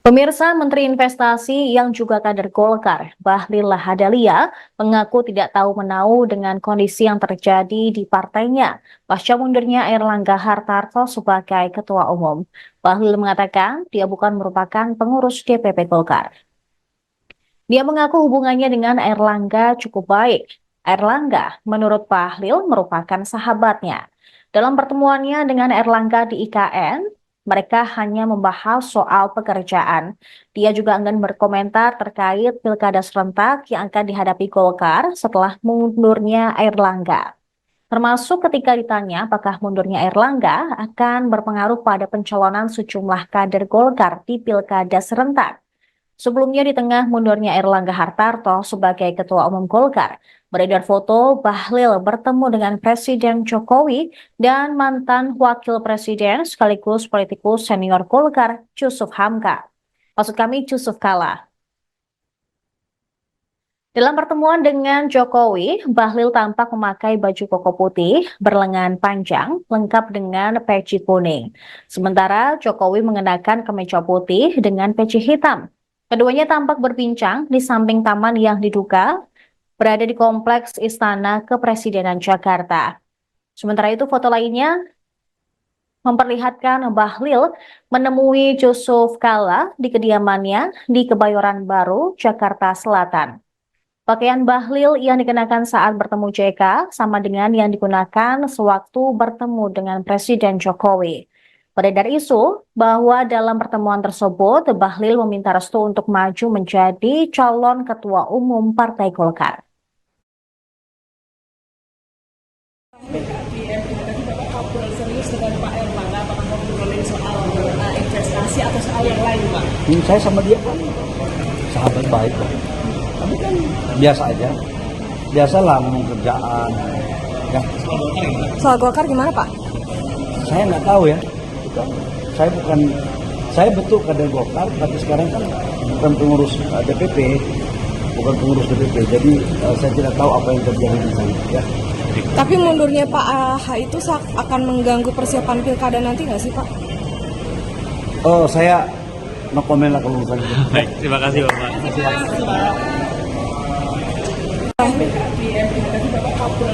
Pemirsa, Menteri Investasi yang juga kader Golkar, Bahlil Lahadalia, mengaku tidak tahu menau dengan kondisi yang terjadi di partainya pasca mundurnya Airlangga Hartarto sebagai Ketua Umum. Bahlil mengatakan dia bukan merupakan pengurus DPP Golkar. Dia mengaku hubungannya dengan Airlangga cukup baik. Airlangga, menurut Bahlil, merupakan sahabatnya. Dalam pertemuannya dengan Airlangga di IKN, mereka hanya membahas soal pekerjaan. Dia juga enggan berkomentar terkait pilkada serentak yang akan dihadapi Golkar setelah mundurnya Airlangga. Termasuk ketika ditanya apakah mundurnya Airlangga akan berpengaruh pada pencalonan sejumlah kader Golkar di pilkada serentak. Sebelumnya di tengah mundurnya Airlangga Hartarto sebagai Ketua Umum Golkar, beredar foto Bahlil bertemu dengan Presiden Jokowi dan mantan Wakil Presiden sekaligus politikus senior Golkar, Yusuf Hamka. Maksud kami Yusuf Kala. Dalam pertemuan dengan Jokowi, Bahlil tampak memakai baju koko putih berlengan panjang lengkap dengan peci kuning. Sementara Jokowi mengenakan kemeja putih dengan peci hitam. Keduanya tampak berbincang di samping taman yang diduga berada di kompleks Istana Kepresidenan Jakarta. Sementara itu foto lainnya memperlihatkan Bahlil menemui Yusuf Kala di kediamannya di Kebayoran Baru, Jakarta Selatan. Pakaian Bahlil yang dikenakan saat bertemu JK sama dengan yang digunakan sewaktu bertemu dengan Presiden Jokowi. Beredar isu bahwa dalam pertemuan tersebut, Bahlil meminta restu untuk maju menjadi calon ketua umum Partai Golkar. Serius dengan Pak Airlangga, apakah mau ngobrolin soal investasi atau soal yang lain, Pak? Saya sama dia kan sahabat baik kok. Tapi kan biasa aja. Biasalah ngomong kerjaan. Ya. Soal Golkar gimana, Pak? Saya nggak tahu ya. Saya betul kader Golkar, tapi sekarang kan bukan pengurus DPP, bukan pengurus DPP. Jadi saya tidak tahu apa yang terjadi di sana. Ya. Tapi mundurnya Pak AH itu akan mengganggu persiapan pilkada nanti nggak sih, Pak? Oh, saya no comment lah kalau urusan itu. Baik, terima kasih Bapak.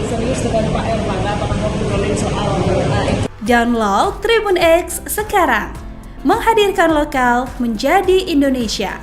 Serius dengan Pak Airlangga, apakah mau ngobrolin soal Download Tribun X sekarang, menghadirkan lokal menjadi Indonesia.